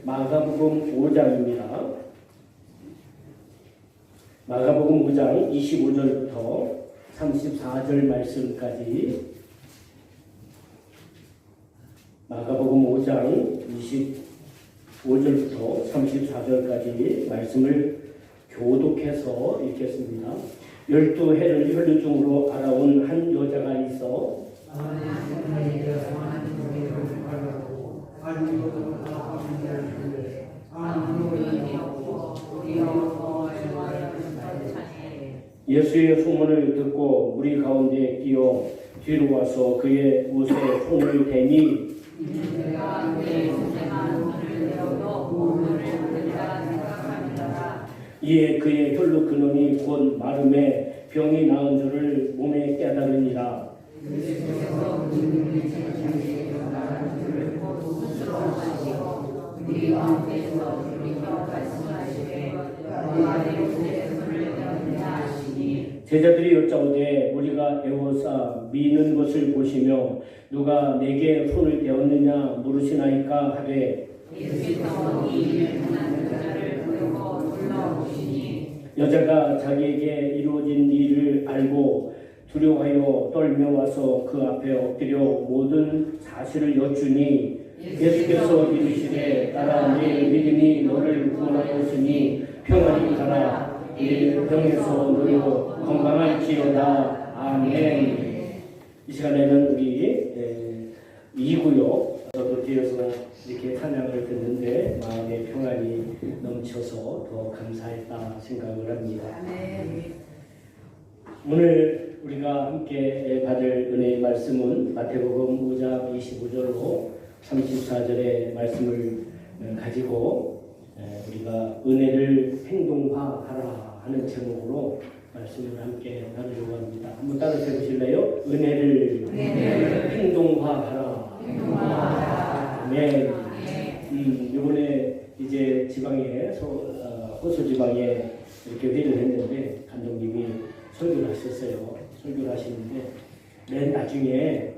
마가복음 5장입니다. 마가복음 5장 25절부터 34절 말씀까지 마가복음 5장 25절부터 34절까지 말씀을 교독해서 읽겠습니다. 12해를 혈류증으로 알아온 한 여자가 있어 예수의 소문을 듣고 무리 가운데 끼어 뒤로 와서 그의 옷에 손을 대니 이에 그의 혈루 근원이 곧 마름에 병이 나은 줄을 몸에 깨달으니라. 제자들이 여짜오되 우리가 에워싸 미는 것을 보시며 누가 내게 손을 대었느냐 물으시나이까 하되 여자가 자기에게 이루어진 일을 알고 두려워하여 떨며 와서 그 앞에 엎드려 모든 사실을 여쭈니 예수께서 이르시되 따라 네 믿음이 너를 구원하였으니 평안히 가라. 이 병에서 너로 건강할지어다. 아멘. 이 시간에는 우리 2구요. 저도 뒤에서 이렇게 찬양을 듣는데 마음의 평안이 넘쳐서 더 감사했다 생각을 합니다. 오늘 우리가 함께 받을 은혜의 말씀은 마태복음 5장 25절로 34절의 말씀을 가지고 우리가 은혜를 행동화하라 하는 제목으로 말씀을 함께 나누려고 합니다. 한번 따라서 해보실래요? 은혜를 행동화하라. 네. 이번에 이제 지방에 호수 지방에 이렇게 회의를 했는데 감독님이 설교를 하셨어요. 설교를 하시는데 맨 나중에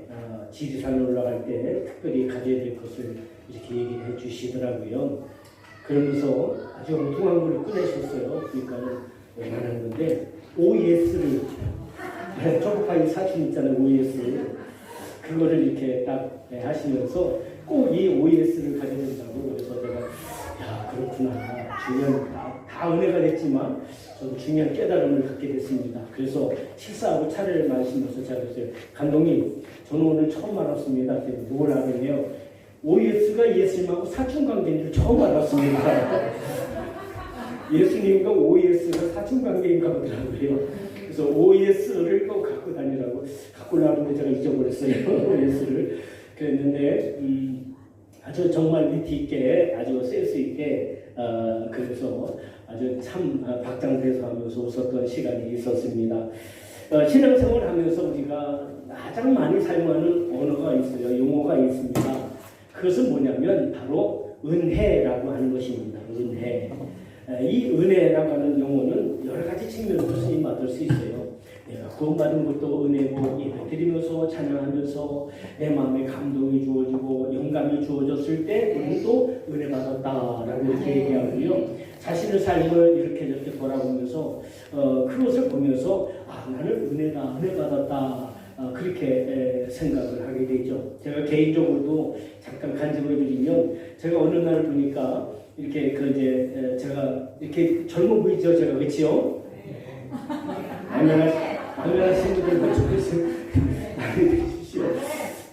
지리산에 올라갈 때 특별히 가져야 될 것을 이렇게 얘기를 해주시더라고요. 그러면서 아주 엉뚱한 걸 꺼내셨어요. 그러니까 말하는 건데 OS를 초코파이 사진 있잖아요. OS 그거를 이렇게 딱 하시면서 꼭 이 OS를 가져야 된다고. 그래서 제가 야 그렇구나. 중요한 다 은혜가 됐지만 저도 중요한 깨달음을 갖게 됐습니다. 그래서 식사하고 차를 마시면서 제가 그랬어요. 감독님 저는 오늘 처음 알았습니다. 뭘 알았네요. OS가 예수님하고 사촌관계인 줄 처음 알았습니다. 예수님과 OS가 사촌관계인가 보더라고요. 그래서 OS를 꼭 갖고 다니라고 갖고 나왔는데 제가 잊어버렸어요. OS를. 그랬는데 아주 정말 위트 있게 아주 센스 있게 그래서 아주 참 박장대소 하면서 웃었던 시간이 있었습니다. 신앙생활을 하면서 우리가 가장 많이 사용하는 언어가 있어요. 용어가 있습니다. 그것은 뭐냐면 바로 은혜라고 하는 것입니다. 은혜. 이 은혜라고 하는 용어는 여러 가지 측면으로 쓰임받을 수 있어요. 내가 구원받은 것도 은혜고 예배드리면서 찬양하면서 내 마음에 감동이 주어지고 영감이 주어졌을 때 우리는 또 은혜 받았다라고 이렇게 얘기하고요. 자신의 삶을 이렇게 저렇게 돌아보면서 그것을 보면서 나는 은혜 받았다. 그렇게 생각을 하게 되죠. 제가 개인적으로도 잠깐 간증을 드리면 제가 어느 날 보니까 이렇게 제가 이렇게 젊어 보이죠, 제가 그렇지요? 안녕하신 분들 좋겠어요. 주십시오.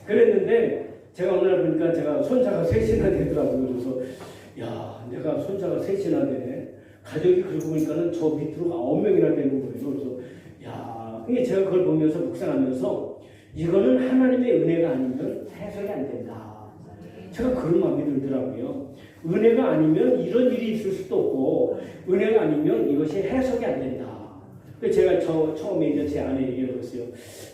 그랬는데 제가 어느 날 보니까 제가 손자가 셋이나 되더라고요. 그래서 야, 내가 손자가 셋이나 되네. 가족이 그러고 보니까는 저 밑으로 9명이나 되는 거예요. 그래서 야, 제가 그걸 보면서 묵상하면서 이거는 하나님의 은혜가 아니면 해석이 안 된다. 제가 그런 마음이 들더라고요. 은혜가 아니면 이런 일이 있을 수도 없고 은혜가 아니면 이것이 해석이 안 된다. 제가 처음에 이제 제 아내 얘기해줬어요.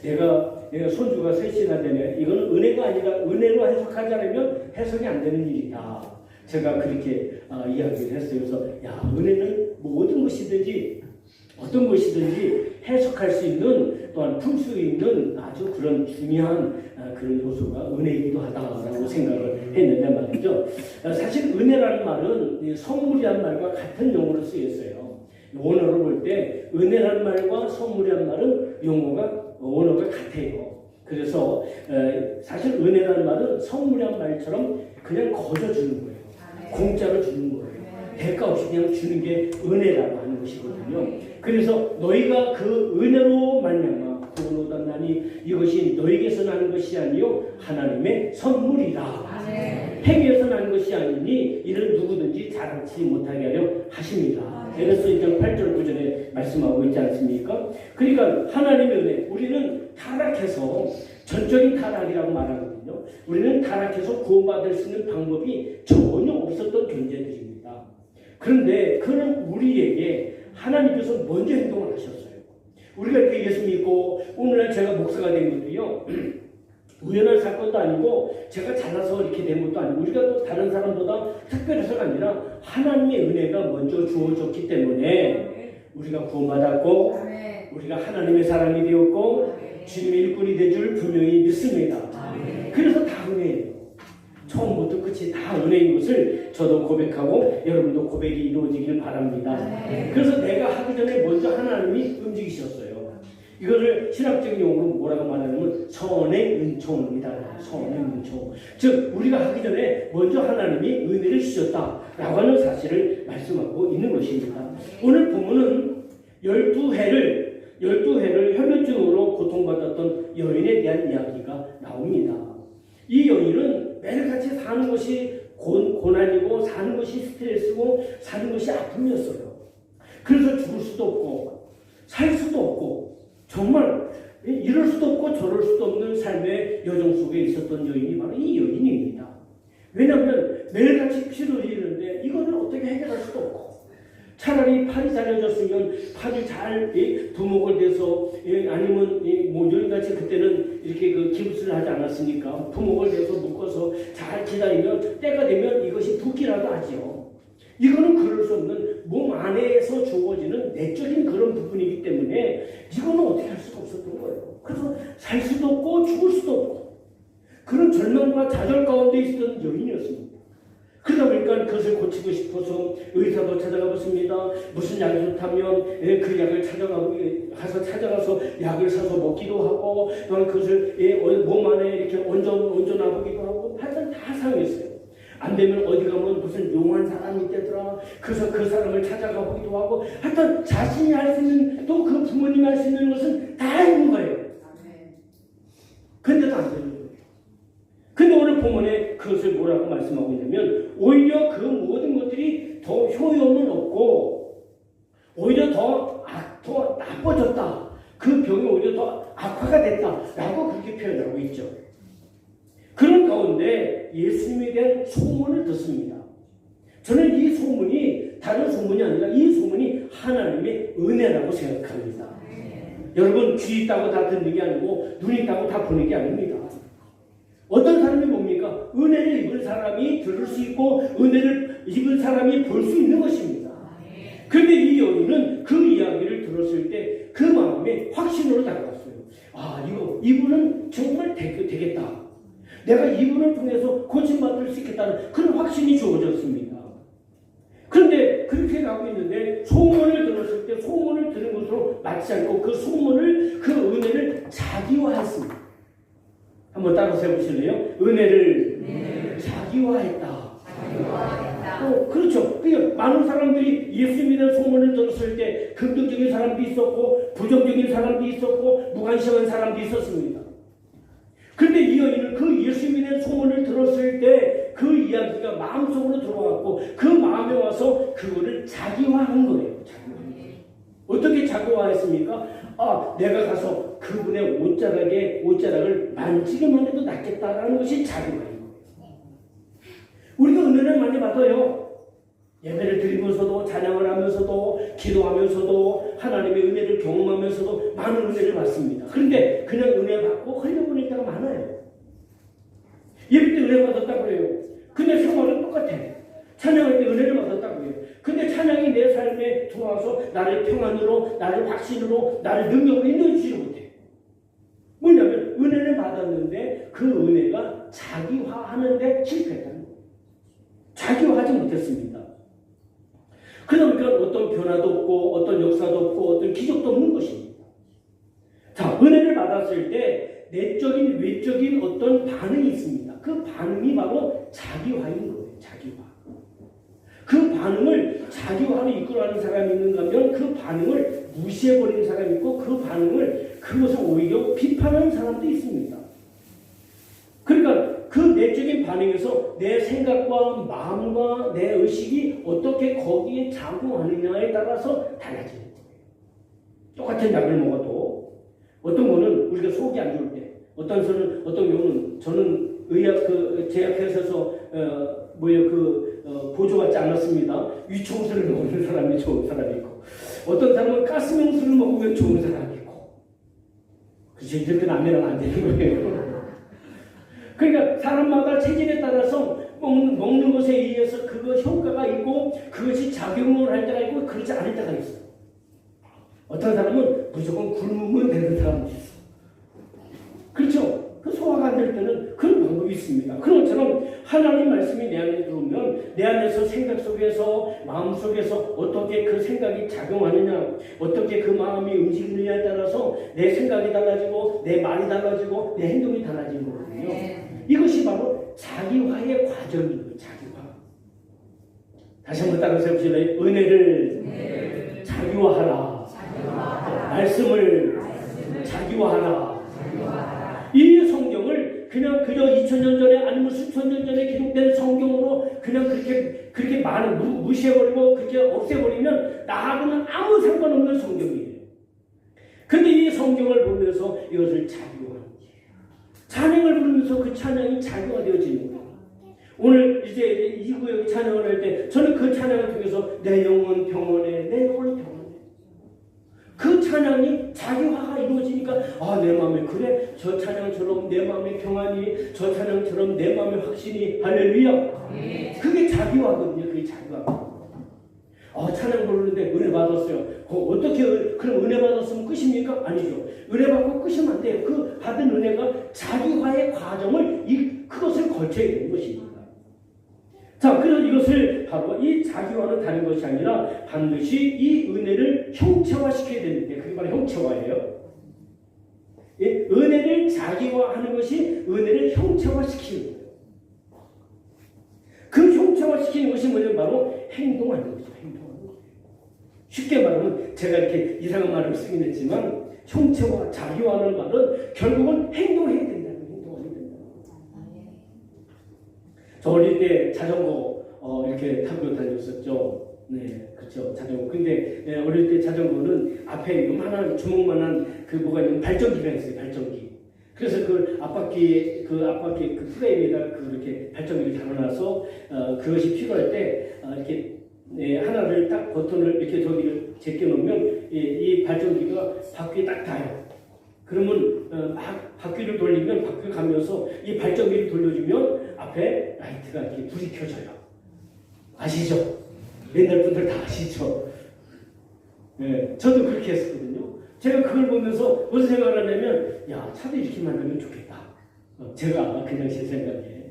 내가 손주가 셋이나 되네. 이거는 은혜가 아니라 은혜로 해석하지 않으면 해석이 안 되는 일이다. 제가 그렇게 이야기를 했어요. 그래서 야 은혜는 모든 것이든지 어떤 것이든지 해석할 수 있는 또한 풀 수 있는 아주 그런 중요한 그런 요소가 은혜이기도 하다라고 생각을 했는데 말이죠. 사실 은혜라는 말은 선물이라는 말과 같은 용어로 쓰였어요. 원어로 볼 때 은혜라는 말과 선물이라는 말은 원어가 같아요. 그래서 사실 은혜라는 말은 선물이라는 말처럼 그냥 거저 주는 거예요. 공짜로 주는 거예요. 대가 없이 그냥 주는 게 은혜라고 하는 것이거든요. 그래서 너희가 그 은혜로 말미암아 구원 얻었나니 이것이 너희에게서 나는 것이 아니요 하나님의 선물이라. 행위에서 나는 것이 아니니 이를 누구든지 자랑치 못하게 하려 하십니다. 에베소 2장 8절 9절에 말씀하고 있지 않습니까? 그러니까 하나님의 은혜, 우리는 타락해서 전적인 타락이라고 말하거든요. 우리는 타락해서 구원받을 수 있는 방법이 전혀 없었던 존재들입니다. 그런데 그는 우리에게 하나님께서 먼저 행동을 하셨어요. 우리가 이렇게 예수 믿고 오늘날 제가 목사가 된 것도요. 우연한 사건도 아니고 제가 잘나서 이렇게 된 것도 아니고 우리가 또 다른 사람보다 특별해서가 아니라 하나님의 은혜가 먼저 주어졌기 때문에 우리가 구원받았고 우리가 하나님의 사람이 되었고 주님의 일꾼이 될 줄 분명히 믿습니다. 그래서 다 은혜예요. 처음부터 끝이 다 은혜인 것을 저도 고백하고 여러분도 고백이 이루어지길 바랍니다. 그래서 내가 하기 전에 먼저 하나님이 움직이셨어요. 이거를 신학적인 용어로 뭐라고 말하냐면 선의 은총입니다. 선의 은총. 즉 우리가 하기 전에 먼저 하나님이 은혜를 주셨다라고 하는 사실을 말씀하고 있는 것입니다. 오늘 본문은 12해를 혈류증으로 고통받았던 여인에 대한 이야기가 나옵니다. 이 여인은 매일같이 사는 것이 고난이고 사는 것이 스트레스고 사는 것이 아픔이었어요. 그래서 죽을 수도 없고 살 수도 없고 정말 이럴 수도 없고 저럴 수도 없는 삶의 여정 속에 있었던 여인이 바로 이 여인입니다. 왜냐하면 매일같이 피를 흘리는데 이거를 어떻게 해결할 수도 없고 차라리 팔이 잘려졌으면 팔이 잘 부목을 대서 아니면 뭐 여인같이 그때는 이렇게 그 기부스를 하지 않았으니까 부목을 대서 묶어서 잘 기다리면 때가 되면 이것이 붓기라도 하지요. 이거는 그럴 수 없는 몸 안에서 주어지는 내적인 그런 부분이기 때문에 이거는 어떻게 할 수가 없었던 거예요. 그래서 살 수도 없고 죽을 수도 없고 그런 절망과 좌절 가운데 있었던 여인이었습니다. 그러다 보니까 그것을 고치고 싶어서 의사도 찾아가 봤습니다. 무슨 약이 좋다면 그 약을 찾아가서 약을 사서 먹기도 하고 그것을 몸 안에 이렇게 얹어놔보기도 하고 하여튼 다 사용했어요. 안 되면 어디 가면 무슨 용한 사람이 있대더라. 그래서 그 사람을 찾아가 보기도 하고 하여튼 자신이 할 수 있는 또 그 부모님이 할 수 있는 것은 다 있는 거예요. 근데도 안 되는 거예요. 근데 오늘 본문에 그것을 뭐라고 말씀하고 있냐면 오히려 그 모든 것들이 더 효용은 없고 오히려 더 나빠졌다. 그 병이 오히려 더 악화가 됐다라고 그렇게 표현하고 있죠. 그런 가운데 예수님에 대한 소문을 듣습니다. 저는 이 소문이 다른 소문이 아니라 이 소문이 하나님의 은혜라고 생각합니다. 여러분 귀 있다고 다 듣는 게 아니고 눈 있다고 다 보는 게 아닙니다. 어떤 사람이 뭡니까? 은혜를 입은 사람이 들을 수 있고 은혜를 입은 사람이 볼 수 있는 것입니다. 그런데 이 여인은 그 이야기를 들었을 때 그 마음에 확신으로 다가왔어요. 아, 이분은 정말 되겠다. 내가 이분을 통해서 고침받을 수 있겠다는 그런 확신이 주어졌습니다. 그런데 그렇게 가고 있는데 소문을 들었을 때 소문을 들은 것으로 맞지 않고 그 소문을 그 은혜를 자기화했습니다. 한번 따라서 해보실래요? 은혜를 자기화했다. 그렇죠. 그러니까 많은 사람들이 예수 믿는 소문을 들었을 때 긍정적인 사람도 있었고 부정적인 사람도 있었고 무관심한 사람도 있었습니다. 그런데 이 여인은 그 예수 믿는 소문을 들었을 때 그 이야기가 마음속으로 들어왔고 그 마음에 와서 그거를 자기화한 거예요. 어떻게 자기화했습니까? 아, 내가 가서 그분의 옷자락을 만지기만 해도 낫겠다라는 것이 자기화인 거예요. 우리가 은혜를 많이 받아요. 예배를 드리면서도 찬양을 하면서도 기도하면서도 하나님의 은혜를 경험하면서도 많은 은혜를 받습니다. 그런데 그냥 은혜 받고 흘려보낼 때가 많아요. 예배 때 은혜 받았다고 그래요. 근데 생활은 똑같아. 찬양할 때 은혜를 받았다고 해요. 근데 찬양이 내 삶에 와서 나를 평안으로, 나를 확신으로, 나를 능력으로 인도해주지 못해. 뭐냐면 은혜를 받았는데 그 은혜가 자기화하는데 실패했다는 거예요. 자기화하지 못했습니다. 그러니까 어떤 변화도 없고 어떤 역사도 없고 어떤 기적도 없는 것입니다. 자, 은혜를 받았을 때 내적인 외적인 어떤 반응이 있습니다. 그 반응이 바로 자기화인 거예요. 자기화. 그 반응을 자기화로 이끌어가는 사람이 있는가 하면 그 반응을 무시해버리는 사람이 있고 그 반응을 그것을 오히려 비판하는 사람도 있습니다. 그러니까 그 내적인 반응에서 내 생각과 마음과 내 의식이 어떻게 거기에 작용하느냐에 따라서 달라지는 거예요. 똑같은 약을 먹어도 어떤 거는 우리가 속이 안 좋을 때, 어떤 경우는 저는 제약회사에서 보조 받지 않았습니다. 위청수를 먹는 사람이 좋은 사람이 있고, 어떤 사람은 가스명수를 먹으면 좋은 사람이 있고, 그치, 이렇게 나면 안 되는 거예요. 그러니까 사람마다 체질에 따라서 먹는 것에 의해서 그거 효과가 있고 그것이 작용을 할 때가 있고 그렇지 않을 때가 있어요. 어떤 사람은 무조건 굶으면 되는 사람도 있어. 그렇죠? 그 소화가 안 될 때는 그런 방법이 있습니다. 그런 것처럼 하나님 말씀이 내 안에 들어오면 내 안에서 생각 속에서 마음 속에서 어떻게 그 생각이 작용하느냐, 어떻게 그 마음이 움직이느냐에 따라서 내 생각이 달라지고 내 말이 달라지고 내 행동이 달라지는 거거든요. 이것이 바로 자기화의 과정이에요. 자기화. 다시 한번 따라서 해보실래요? 은혜를 자기화하라. 말씀을 자기화하라. 이 성경을 그냥 그저 2000년 전에 아니면 수천 년 전에 기록된 성경으로 그냥 그렇게 무시해버리고 그렇게 없애버리면 나하고는 아무 상관없는 성경이에요. 근데 이 성경을 보면서 이것을 자기화합니다. 찬양을 부르면서 그 찬양이 자기화되어지는 거예요. 오늘 이제 이 구역 찬양을 할 때 저는 그 찬양을 통해서 내 영혼 평온해, 내 영혼 평온해. 그 찬양이 자기화가 이루어지니까 내 마음에 그래, 저 찬양처럼 내 마음에 평안이, 저 찬양처럼 내 마음에 확신이, 할렐루야. 그게 자기화거든요. 그게 자기화. 찬양 부르는데 은혜 받았어요. 어떻게 그럼 은혜 받았으면 끝입니까? 아니죠. 은혜 받고 끝이면 안 돼요. 그 받은 은혜가 자기화의 과정을 그것을 거쳐야 되는 것입니다. 자, 그래서 이것을 바로 이 자기화는 다른 것이 아니라 반드시 이 은혜를 형체화시켜야 되는데 그게 바로 형체화예요. 은혜를 자기화하는 것이 은혜를 형체화시키는 거예요. 그 형체화시키는 것이 뭐냐면 바로 행동하는 거죠. 행동하는 거예요. 쉽게 말하면 제가 이렇게 이상한 말을 쓰긴 했지만 형체화, 자기화하는 말은 결국은 행동해야 된다는 거예요. 행동해야 된다. 저 어릴 때 자전거 이렇게 타고 다녔었죠. 네, 그렇죠. 자전거. 근데 어릴 때 자전거는 앞에 요만한 주먹만한 그 뭐가 있는 발전기가 있어요. 발전기. 그래서 그 앞바퀴 그 프레임에다 그렇게 발전기를 달아놔서 그것이 필요할 때 이렇게 하나를 딱 버튼을 이렇게 저기를 제껴놓으면 이 발전기가 바퀴에 딱 닿아요. 그러면 막 바퀴를 돌리면 바퀴 가면서 이 발전기를 돌려주면 앞에 라이트가 이렇게 불이 켜져요. 아시죠? 옛날 분들 다 아시죠? 네, 저도 그렇게 했었거든요. 제가 그걸 보면서 무슨 생각을 하냐면, 야, 차도 이렇게 만들면 좋겠다. 제가 그냥 제 생각에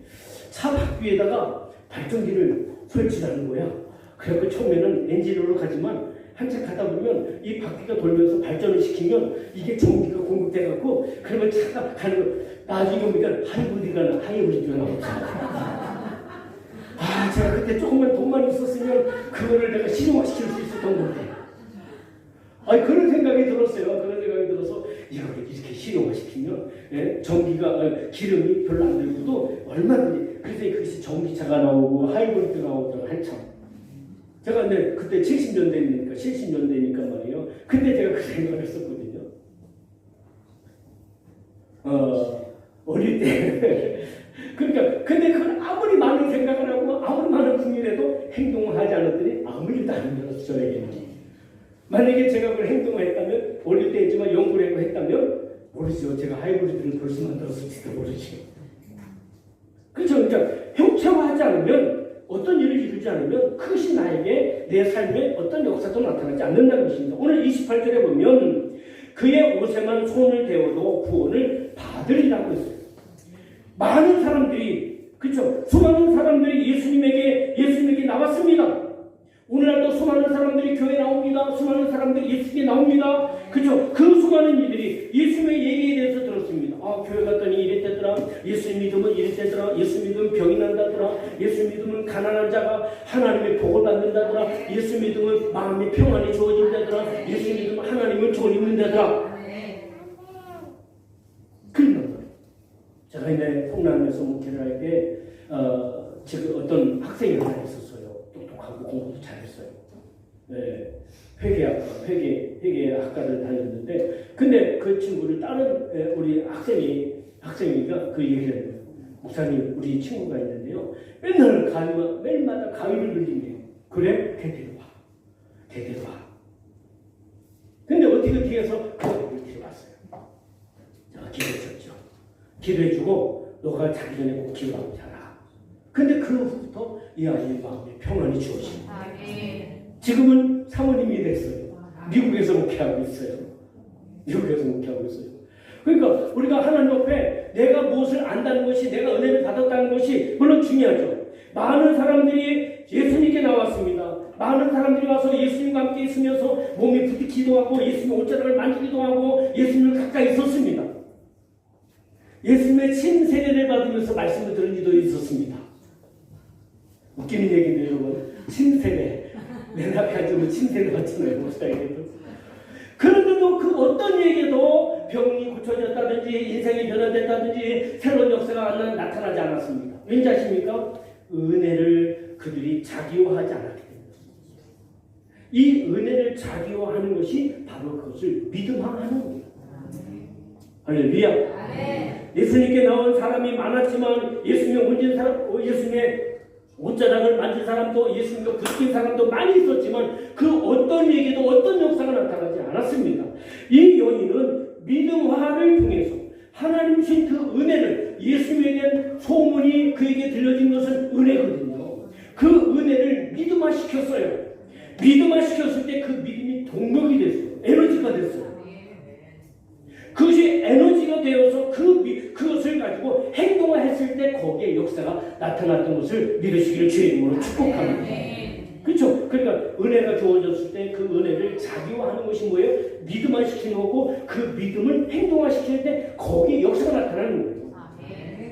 차 바퀴에다가 발전기를 설치하는 거야. 그래서 처음에는 엔진으로 가지만 한참 가다 보면 이 바퀴가 돌면서 발전을 시키면 이게 전기가 공급돼갖고 그러면 차가 가는 거. 나중에 보니까 하이브리드가 나왔어요. 제가 그때 조금만 돈만 있었으면 그거를 내가 실용화시킬 수 있었던 건데. 그런 생각이 들었어요. 그런 생각이 들어서 이거를 이렇게 실용화시키면 전기가 기름이 별로 안 들고도 얼마든지. 그래서 그것이 전기차가 나오고 하이브리드가 나오더라고요. 한참. 제가 그때 70년대니까 말이에요. 근데 제가 그 생각을 했었거든요. 어릴 때. 그러니까, 근데 그걸 아무리 많은 생각을 하고, 아무리 많은 궁리해도 행동을 하지 않았더니 아무 일도 안 일어났어요, 저에게는. 만약에 제가 그걸 행동을 했다면, 어릴 때 했지만 연구를 했다면, 모르죠. 제가 하이브리드를 벌써 만들었을지도 모르죠. 그렇죠. 그러니까, 형체화하지 않으면, 어떤 일을 이루지 않으면 그것이 나에게 내 삶에 어떤 역사도 나타나지 않는다는 것입니다. 오늘 28절에 보면 그의 옷에만 손을 대어도 구원을 받으리라고 했어요. 많은 사람들이, 그렇죠? 수많은 사람들이 예수님에게 나왔습니다. 오늘날도 수많은 사람들이 교회에 나옵니다. 수많은 사람들이 예수님께 나옵니다. 그렇죠? 그 수많은 이들이 예수님의 얘기에 대해서 들었습니다. 아, 교회 갔더니 이랬대더라. 예수 믿으면 이랬대더라. 예수 믿으면 병이 난다더라. 예수 믿으면 가난한 자가 하나님의 복을 받는다더라. 예수 믿으면 마음의 평안이 주어진다더라. 예수 믿으면 하나님을 좋은 입는다더라. 그런 거예요. 제가 이제 풍남에서 목회를 할 때 지금 어떤 학생이 하나 있었어요. 똑똑하고 공부도 잘했어요. 네, 회계학과를 다녔는데, 근데 그 친구를 다른 우리 학생이가 그 얘기를 해요. 목사님, 우리 친구가 있는데요. 매일마다 가위를 눌린대요. 그래? 대대로 와. 근데 어떻게 뒤에서 그 아이를 데려왔어요. 제가 기도했죠. 기도해주고 너가 자기 전에 꼭 기도하고 자라. 근데 그 후부터 이 아이의 마음에 평안이 주어집니다. 지금은 사모님이 됐어요. 미국에서 목회하고 있어요. 그러니까 우리가 하나님 앞에 내가 무엇을 안다는 것이, 내가 은혜를 받았다는 것이 물론 중요하죠. 많은 사람들이 예수님께 나왔습니다. 많은 사람들이 와서 예수님과 함께 있으면서 몸에 부디 기도하고 예수님의 옷자락을 만지기도 하고 예수님을 가까이 있었습니다. 예수님의 친세례를 받으면서 말씀을 들은 이도 있었습니다. 웃기는 얘기인데 여러분, 친세례. 맨 앞에 앉으면 친세례 받잖아요. 목사에게도. 그런데도 그 어떤 얘기도 병이 고쳐졌다든지 인생이 변화됐다든지 새로운 역사가 나타나지 않았습니다. 왠지 아십니까? 은혜를 그들이 자기화하지 않았기 때문에. 이 은혜를 자기화하는 것이 바로 그것을 믿음화하는 겁니다. 할렐루야. 예수님께 나온 사람이 많았지만 예수님의 옷자락을 만진 사람도, 예수님과 부딪힌 사람도 많이 있었지만 그 어떤 얘기도 어떤 역사가 나타나지 않았습니다. 이 여인은 믿음화를 통해서 하나님 주신 그 은혜를, 예수님에 대한 소문이 그에게 들려진 것은 은혜거든요. 그 은혜를 믿음화시켰어요. 믿음화시켰을 때 그 믿음이 동력이 됐어요. 에너지가 됐어요. 그것이 에너지가 되어서 그것을 가지고 행동화했을 때 거기에 역사가 나타났던 것을 믿으시기를 주의 이름으로 축복합니다. 그렇죠? 그러니까 은혜가 주어졌을 때 그 은혜를 자기화하는 것이 뭐예요? 믿음화시키는 거고, 그 믿음을 행동화시킬 때 거기에 역사가 나타나는 거예요.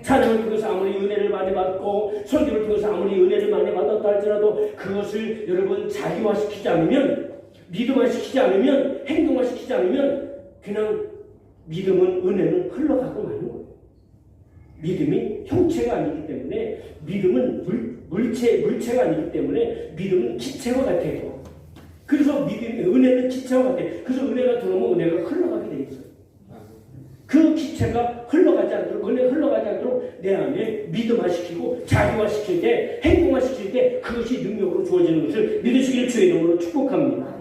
찬양을 통해서 아무리 은혜를 많이 받고 설교를 통해서 아무리 은혜를 많이 받았다 할지라도 그것을 여러분 자기화시키지 않으면, 믿음화시키지 않으면, 행동화시키지 않으면 그냥 믿음은, 은혜는 흘러가고 마는 거예요. 믿음이 형체가 아니기 때문에, 믿음은 물체가 아니기 때문에 믿음은 기체와 같아요. 그래서 은혜는 기체와 같아요. 그래서 은혜가 들어오면 은혜가 흘러가게 돼 있어요. 그 기체가 흘러가지 않도록, 은혜가 흘러가지 않도록 내 안에 믿음화시키고 자기화시킬 때, 행동화시킬 때 그것이 능력으로 주어지는 것을 믿으시기를 주의 이름으로 축복합니다.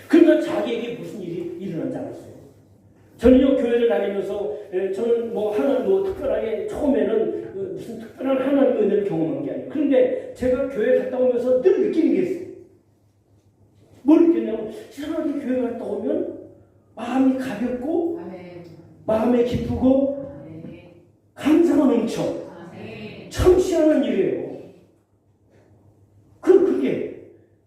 그러니까 자기에게 무슨 일이 일어나지 않았어요. 저는요, 교회를 다니면서 저는 특별하게 처음에는 무슨 특별한 하나님의 은혜를 경험한 게 아니에요. 그런데 제가 교회 갔다 오면서 늘 느끼는 게 있어요. 뭘 느꼈냐면, 이상하게 교회 갔다 오면 마음이 가볍고, 마음이 기쁘고, 감사가 넘쳐. 참 희한한 일이에요. 그게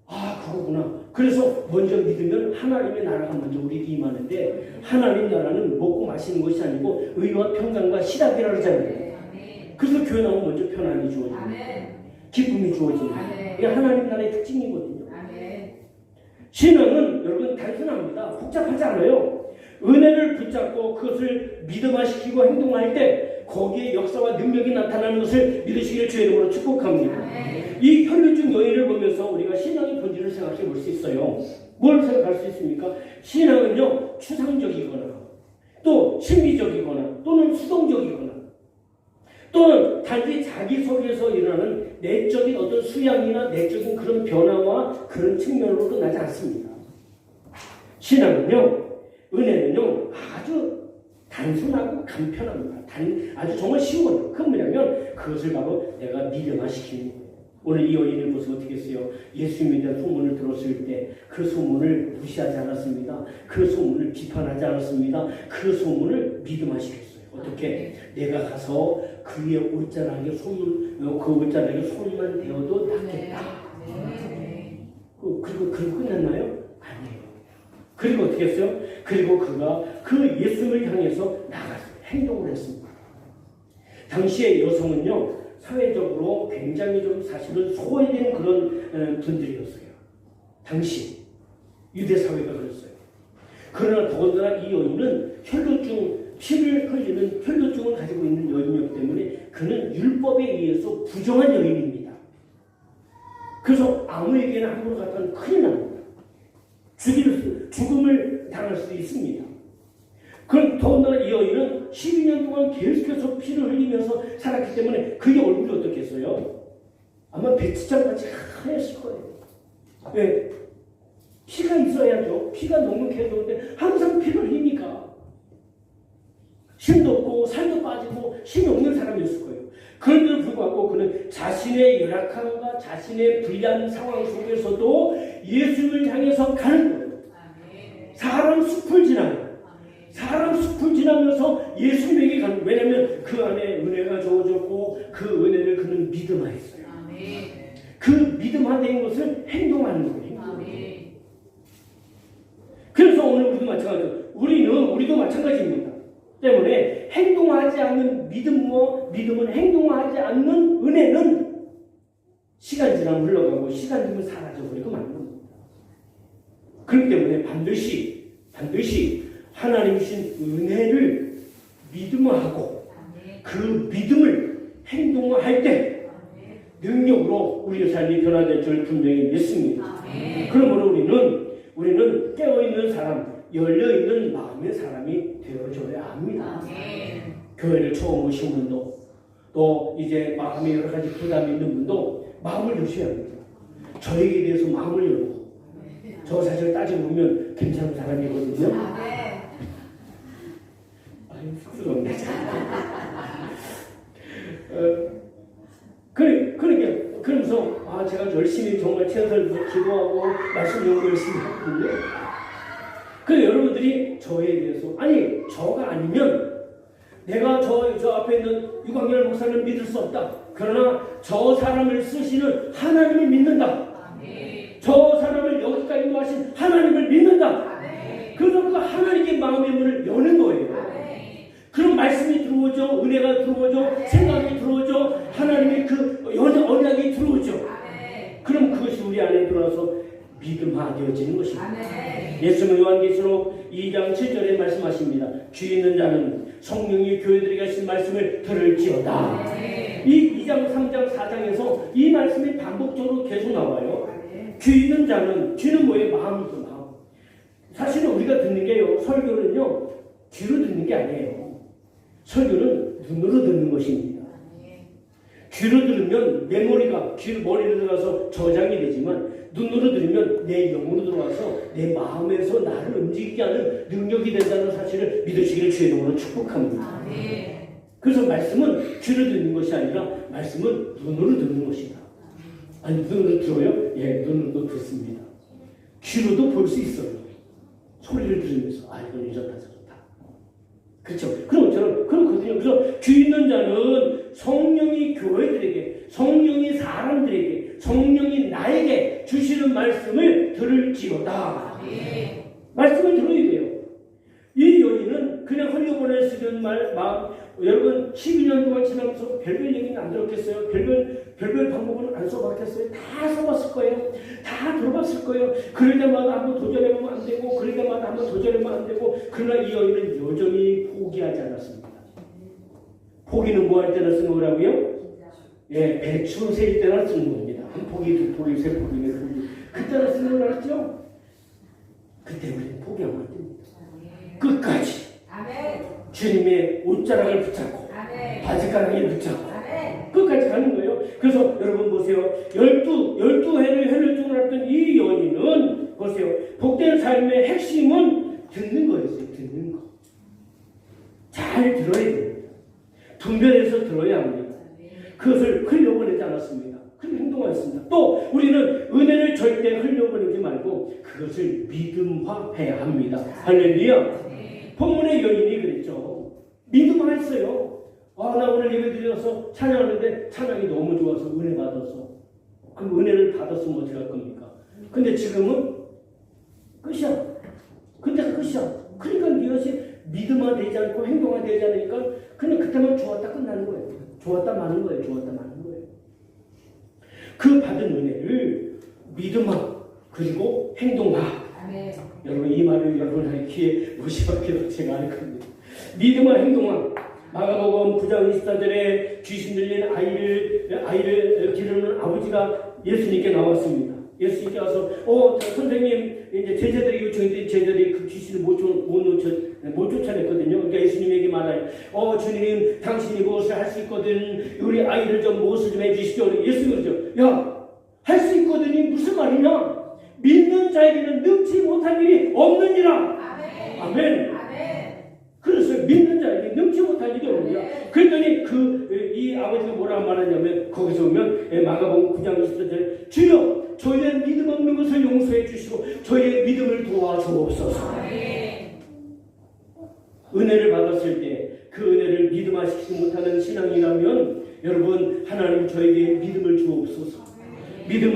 그거구나. 그래서 먼저 믿으면 하나님의 나라가 먼저 우리에게 임하는데, 하나님 나라는 먹고 마시는 것이 아니고 의와 평강과 희락이라 그러잖아요. 그래서 교회 나오면 먼저 편안이 주어집니다. 기쁨이 주어집니다. 이게 하나님 나라의 특징이거든요. 신앙은 여러분 단순합니다. 복잡하지 않아요. 은혜를 붙잡고 그것을 믿음화시키고 행동할 때 거기에 역사와 능력이 나타나는 것을 믿으시기를 주의 이름으로 축복합니다. 이 혈류증 여인을 보면서 우리가 신앙의 본질을 생각해 볼 수 있어요. 뭘 생각할 수 있습니까? 신앙은요, 추상적이거나 또 심리적이거나 또는 수동적이거나 또는 단지 자기 속에서 일어나는 내적인 어떤 수양이나 내적인 그런 변화와 그런 측면으로 끝나지 않습니다. 신앙은요, 은혜는요, 아주 단순하고 간편합니다. 아주 정말 쉬워요. 그건 뭐냐면 그것을 바로 내가 믿음화시키는 거예요. 오늘 이 여인을 보세요. 어떻게 했어요? 예수님에 대한 소문을 들었을 때 그 소문을 무시하지 않았습니다. 그 소문을 비판하지 않았습니다. 그 소문을 믿음하시겠어요. 어떻게? 내가 가서 그의 옷자락에 그 옷자락에 손만 대어도 낫겠다. 그리고 끝났나요? 아니에요. 그리고 어떻게 했어요? 그리고 그가 그 예수님을 향해서 나갔어요. 행동을 했습니다. 당시의 여성은요, 사회적으로 굉장히 좀 사실은 소외된 그런 분들이었어요. 당시 유대 사회가 그랬어요. 그러나 더군다나 이 여인은 피를 흘리는 혈루증을 가지고 있는 여인이었기 때문에 그는 율법에 의해서 부정한 여인입니다. 그래서 아무에게나 함부로 갖다는 큰일 납니다. 죽음을 당할 수도 있습니다. 그럼 더군다나 이 여인은 12년 동안 계속해서 피를 흘리면서 살았기 때문에 그의 얼굴이 어떻겠어요? 아마 배치장같이 하였을 거예요. 왜? 피가 있어야죠. 피가 넉넉해야 되는데 항상 피를 흘리니까 힘도 없고 살도 빠지고 힘이 없는 사람이었을 거예요. 그런데도 불구하고 그는 자신의 열악함과 자신의 불리한 상황 속에서도 예수님을 향해서 가는 거예요. 사람 숲을 지나면서 예수님에게 가는 거예요. 왜냐하면 그 안에 은혜가 주어졌고 그 은혜를 그는 믿음하였어요. 그 믿음하는 것을 행동하는 거예요. 그래서 오늘 우리도 마찬가지예요. 우리도 마찬가지입니다. 때문에 행동하지 않는 믿음은 행동하지 않는 은혜는 시간 지나면 흘러가고 시간 지나면 사라져버리고 마는 겁니다. 그렇기 때문에 반드시 하나님 주신 은혜를 믿음하고 그 믿음을 행동할 때 능력으로 우리의 삶이 변화될 줄 분명히 믿습니다. 그러므로 우리는 깨어있는 사람, 열려있는 마음의 사람이 되어줘야 합니다. 교회를 처음 오신 분도 또 이제 마음에 여러 가지 부담이 있는 분도 마음을 여셔야 합니다. 저에게 대해서 마음을 열고 저 사실 따지고 보면 괜찮은 사람이거든요. 아유 쑥스럽네. 그러면서 제가 열심히 정말 최선을 기도하고 말씀 연구 열심히 했거든요. 그래서 여러분들이 저에 대해서 저가 아니면 내가 저 앞에 있는 유광열 목사님을 믿을 수 없다. 그러나 저 사람을 쓰시는 하나님을 믿는다. 저 사람을 여기까지 인도하신 하나님을 믿는다. 그래서 그 하나님께 마음의 문을 여는 거예요. 그런 말씀이 들어오죠. 은혜가 들어오죠. 생각이 들어오죠. 하나님의 그 언약이 들어오죠. 그럼 그것이 우리 안에 들어와서 믿음화되어지는 것입니다. 예수님은 요한계시록 2장 7절에 말씀하십니다. 귀 있는 자는 성령이 교회들에게 하신 말씀을 들을지어다. 이 2장, 3장, 4장에서 이 말씀이 반복적으로 계속 나와요. 귀 있는 자는, 귀는 뭐예요? 마음이죠. 마음. 사실은 우리가 듣는 게요, 설교는요, 귀로 듣는 게 아니에요. 설교는 눈으로 듣는 것입니다. 귀로 들으면 머리로 들어가서 저장이 되지만 눈으로 들으면 내 영으로 들어와서 내 마음에서 나를 움직이게 하는 능력이 된다는 사실을 믿으시기를 주의 이름으로 축복합니다. 그래서 말씀은 귀로 듣는 것이 아니라 말씀은 눈으로 듣는 것이다. 눈으로 들어요? 예, 눈으로도 듣습니다. 귀로도 볼 수 있어요. 소리를 들으면서 이건 이렇다 저렇다. 그렇죠? 그렇거든요. 그래서 귀 있는 자는 성령이 교회들에게, 성령이 사람들에게, 성령이 나에게 주시는 말씀을 들을지어다. 말씀을 들어야 돼요. 이 여인은 그냥 흘려보낼 수 있는 마음, 여러분 12년 동안 지나면서 별별 얘기는 안 들었겠어요? 별별 방법은 안 써봤겠어요? 다 써봤을 거예요. 다 들어봤을 거예요. 그럴 때마다 한번 도전해보면 안 되고, 그럴 때마다 한번 도전해보면 안 되고, 그러나 이 여인은 여전히 포기하지 않았습니다. 포기는 뭐 할 때나 쓰는 거라고요? 예, 배추 세일 때나 쓰는 겁니다. 한 포기, 두 포기, 세 포기, 네 포기. 그때나 쓰는 걸 알았죠? 그때 우리는 포기하면 안 됩니다. 끝까지 주님의 옷자락을 붙잡고 바지가랑이를 붙잡고 끝까지 가는 거예요. 그래서 여러분 보세요. 12회를 혈루증을 앓던 이 여인은 보세요. 복된 삶의 핵심은 듣는 거였어요. 듣는 거. 잘 들어야 됩니다. 분별해서 들어야 합니다. 그것을 흘려보내지 않았습니다. 그렇게 행동했어요. 또 우리는 은혜를 절대 흘려보내지 말고 그것을 믿음화해야 합니다. 할렐루야. 본문의 여인이 그랬죠. 믿음화했어요. 나 오늘 예배 드려서 찬양하는데 찬양이 너무 좋아서 은혜 받아서. 그럼 은혜를 받았으면 어떻게 할 겁니까? 근데 지금은 끝이야. 근데 끝이야. 그러니까 이것이 믿음화되지 않고 행동화되지 않으니까 그냥 그때만 좋았다 끝나는 거예요. 좋았다 마는 거예요. 좋았다 마는 거예요. 그 받은 은혜를 믿음화 그리고 행동화. 아멘. 여러분 이 말을 여러분의 귀에 무시받기로 제가 알 겁니다. 믿음화 행동화. 마가복음 9장 24절에 귀신 들린 아이를 기르는 아버지가 예수님께 나왔습니다. 예수님께 와서 선생님 이제 제자들이 요청했더니 제자들이 그 귀신을 못 쫓아냈거든요. 그러니까 예수님에게 말해요. 주님 당신이 무엇을 할 수 있거든 우리 아이를 좀 무엇을 좀 해주십시오. 예수님 그러죠. 야 할 수 있거든이 무슨 말이냐. 믿는 자에게는 능치 못할 일이 없느니라. 아멘. 아멘. 그래서 믿는 자에게 능치 못할 일이 없느니라. 그랬더니 이 아버지가 뭐라고 말하냐면 거기서 보면 마가복음 9장 24절 주여 저희의 믿음 없는 것을 용서해 주시고 저희의 믿음을 도와주옵소서. 은혜를 받았을 때 그 은혜를 믿음화시키지 못하는 신앙이라면 여러분 하나님 저에게 믿음을 주옵소서. 믿음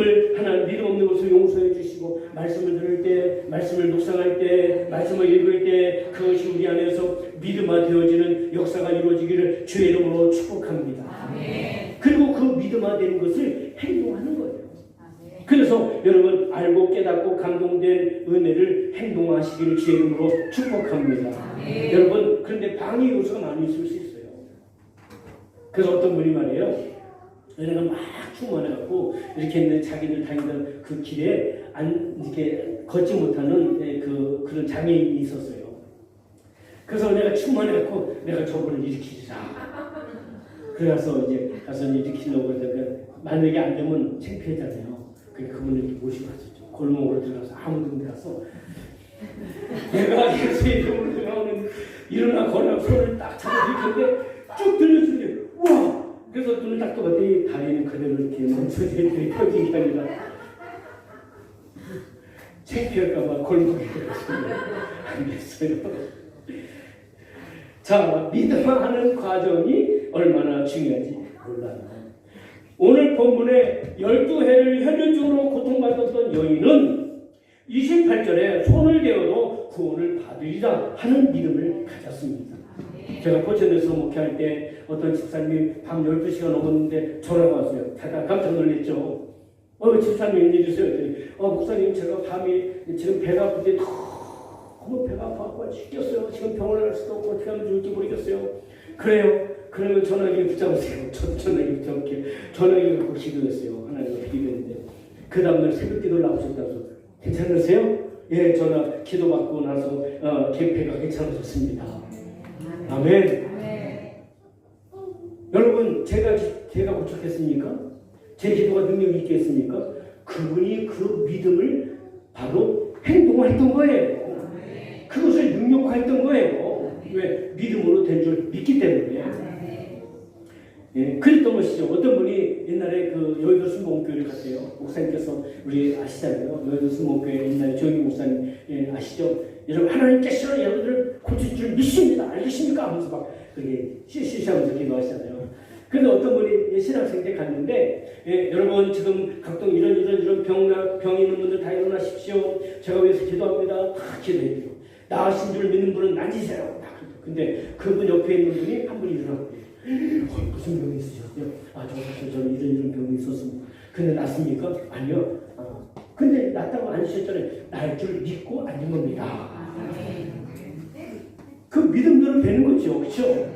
없는 것을 용서해 주시고 말씀을 들을 때 말씀을 묵상할 때 말씀을 읽을 때 그것이 우리 안에서 믿음화되어지는 역사가 이루어지기를 주의 이름으로 축복합니다. 아멘. 그리고 그 믿음화되는 것을 행동하는 거예요. 아멘. 그래서 여러분 알고 깨닫고 감동된 은혜를 행동하시기를 주의 이름으로 축복합니다. 아멘. 여러분 그런데 방해 요소가 많이 있을 수 있어요. 그래서 어떤 분이 말해요. 은혜가 막 충만해갖고 이렇게 있는 자기들 다니던 그 길에 이렇게 걷지 못하는 그런 장애인이 있었어요. 그래서 내가 충만해갖고 내가 저분을 일으키자. 그래서 이제 가서 일으키려고 그러다가 만약에 안 되면 창피하잖아요. 그래서 그분을 이렇게 모시고 갔었죠. 골목으로 들어가서 아무도 없는 데 가서 내가 예수의 이름으로 나오는 일어나 걸어 손을 딱 잡아 이렇게 쭉 들려주는데 우와. 그래서 눈을 딱 떠봤더니 다리는 그대로 이렇게 멈춰지게 펴진 게 아니라 창피할까봐 골목에 들어갔습니다. 안 됐어요. 자, 믿음하는 과정이 얼마나 중요한지 몰라요. 오늘 본문에 12해를 혈류증으로 고통받았던 여인은 28절에 손을 대어도 구원을 받으리라 하는 믿음을 가졌습니다. 제가 포천에서 목회할 때 어떤 집사님이 밤 12시가 넘었는데 전화가 왔어요. 제가 깜짝 놀랐죠. 집사님 웬일이세요? 목사님 제가 밤에 지금 배가 아픈데 너무 배가 아파서 죽겠어요. 지금 병원에 갈 수도 없고 어떻게 하면 좋을지 모르겠어요. 그래요. 그러면 전화기 붙잡으세요. 저도 전화기 붙잡을게요. 전화기 갖고 기도했어요. 하나님과 기도했는데 그 다음날 새벽 기도를 나오셨다고 괜찮으세요? 예, 전화 기도받고 나서 배가 괜찮아졌습니다. 아멘. 여러분 제가 고쳤겠습니까? 제 기도가 능력이 있겠습니까? 그분이 그 믿음을 바로 행동화했던 거예요. 그것을 능력화했던 거예요. 왜? 믿음으로 된 줄 믿기 때문에. 예, 그랬던 것이죠. 어떤 분이 옛날에 그 여의도 순복음교회를 갔대요. 목사님께서 우리 아시잖아요. 여의도 순복음교회 옛날에 조영기 목사님 아시죠? 여러분 하나님께서 여러분들을 고칠 줄 믿습니다. 알겠습니까? 하면서 막 그렇게 시시하면서 기도하시잖아요. 그런데 어떤 분이 신학생 때 갔는데 여러분 지금 각종 이런 병이 있는 분들 다 일어나십시오. 제가 위해서 기도합니다. 다 기도해요. 나으신 줄 믿는 분은 앉으세요. 근데 그분 옆에 있는 분이 한 분이 일어났대요. 무슨 병이 있으셨어요? 저는 이런 병이 있었습니다. 근데 낫습니까? 아니요. 근데 낫다고 앉으셨잖아요. 날 줄 믿고 앉은 겁니다. 그 믿음대로 되는 거죠. 그렇죠?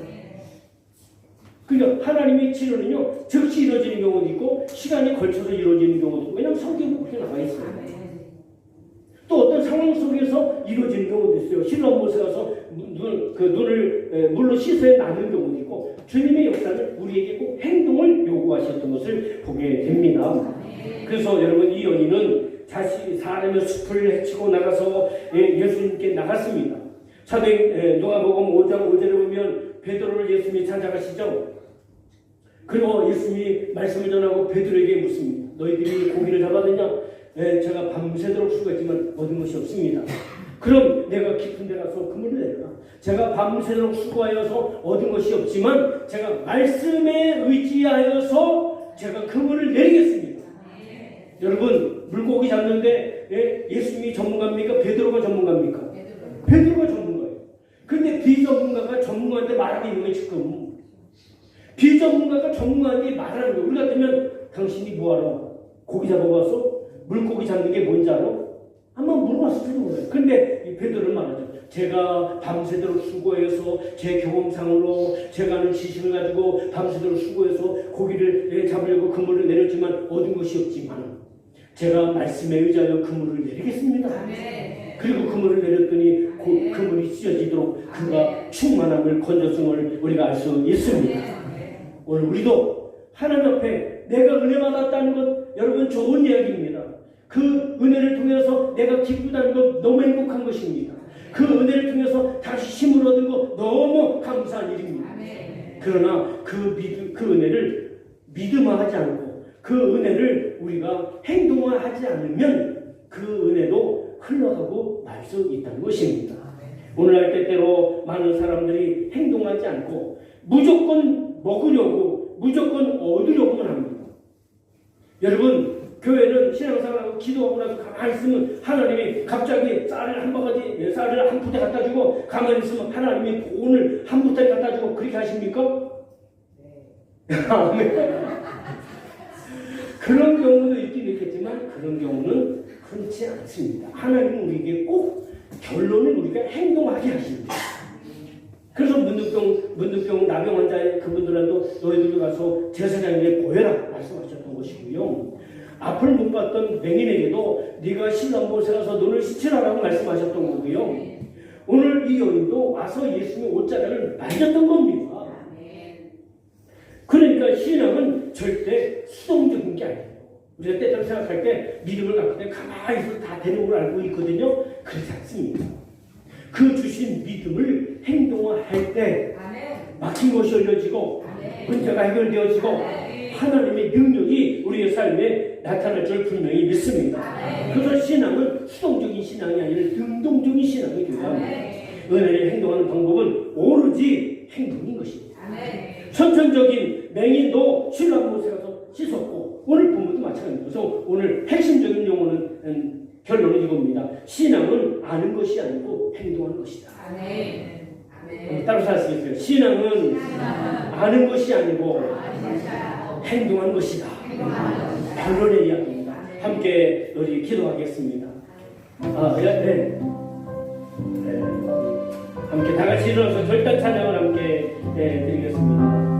그러니까 하나님의 치료는요 즉시 이루어지는 경우도 있고 시간이 걸쳐서 이루어지는 경우도 있고 왜냐하면 성경에 그렇게 나와 있어요. 또 어떤 상황 속에서 이루어지는 경우도 있어요. 신랑 못에 가서 눈을 물로 씻어야 나는 경우도 있고 주님의 역사는 우리에게 꼭 행동을 요구하셨던 것을 보게 됩니다. 그래서 여러분 이 여인은 사람의 숲을 헤치고 나가서 예수님께 나갔습니다. 누가복음 5장 5절에 보면 베드로를 예수님이 찾아가시죠. 그리고 예수님이 말씀을 전하고 베드로에게 묻습니다. 너희들이 고기를 잡았느냐? 네, 제가 밤새도록 수고했지만 얻은 것이 없습니다. 그럼 내가 깊은 데 가서 그물을 내라. 제가 밤새도록 수고하여서 얻은 것이 없지만 제가 말씀에 의지하여서 제가 그물을 내리겠습니다. 여러분, 물고기 잡는데 예수님이 전문가입니까? 베드로가 전문가입니까? 베드로가 전문가예요. 근데 비전문가가 전문가한테 말하기 있는 거예요. 지금 비전문가가 전문가한테 말하는 거예요. 우리 같으면 당신이 뭐하러 고기 잡아봐서 물고기 잡는 게 뭔지 알아? 한번 물어봤을 줄 몰라요. 근데 이 베드로는 말하죠. 제가 밤새도록 수고해서 제 경험상으로 제가 아는 지식을 가지고 밤새도록 수고해서 고기를 잡으려고 그물을 내렸지만 얻은 것이 없지만 제가 말씀에 의지하여 그물을 내리겠습니다. 그리고 그물을 내렸더니 그물이 찢어지도록 그가 충만함을 건졌음을 우리가 알 수 있습니다. 오늘 우리도 하나님 앞에 내가 은혜 받았다는 것 여러분 좋은 이야기입니다. 그 은혜를 통해서 내가 기쁘다는 것 너무 행복한 것입니다. 그 은혜를 통해서 다시 힘을 얻은 것 너무 감사한 일입니다. 그러나 그 은혜를 믿음화하지 않고 그 은혜를 우리가 행동화하지 않으면 그 은혜도 흘러가고 말 수 있다는 것입니다. 오늘날 때때로 많은 사람들이 행동하지 않고 무조건 먹으려고 무조건 얻으려고만 합니다. 여러분, 교회는 신앙생활하고 기도하고 나서 가만히 있으면 하나님이 갑자기 쌀을 한 바가지, 쌀을 한 푸대 갖다 주고 가만히 있으면 하나님이 돈을 한 푸대 갖다 주고 그렇게 하십니까? 네. 그런 경우도 있긴 있겠지만 그런 경우는 흔치 않습니다. 하나님은 우리에게 꼭 결론을 우리가 행동하게 하십니다. 그래서 문둥병 나병 환자 그분들한테 너희들도 가서 제사장에게 보여라 말씀하셨던 것이고요. 앞을 못 봤던 맹인에게도 네가 신랑못에 가서 눈을 씻으라라고 말씀하셨던 거고요. 오늘 이 여인도 와서 예수님의 옷자락을 만졌던 겁니다. 그러니까 신앙은 절대 수동적인 게 아니에요. 우리가 때때로 생각할 때 믿음을 갖고 때 가만히 있어도 다 되는 걸 알고 있거든요. 그렇지 않습니다. 그 주신 믿음을 행동화할 때 막힌 것이 열려지고 문제가 해결되어지고 하나님의 능력이 우리의 삶에 나타날 줄 분명히 믿습니다. 그래서 신앙은 수동적인 신앙이 아니라 능동적인 신앙이 필요합니다. 은혜를 행동하는 방법은 오로지 행동인 것입니다. 선천적인 맹인도 신랑 못에 가서 씻었고 오늘 본문도 마찬가지입니다. 그래서 오늘 핵심적인 용어는 결론은 이겁니다. 신앙은 아는 것이 아니고 행동하는 것이다. 따로 사시겠어요. 신앙은 아는 것이 아니고 행동하는 것이다. 결론의 이야기입니다. 함께 우리 기도하겠습니다. 네. 함께 다 같이 일어나서 절단 찬양을 함께 드리겠습니다.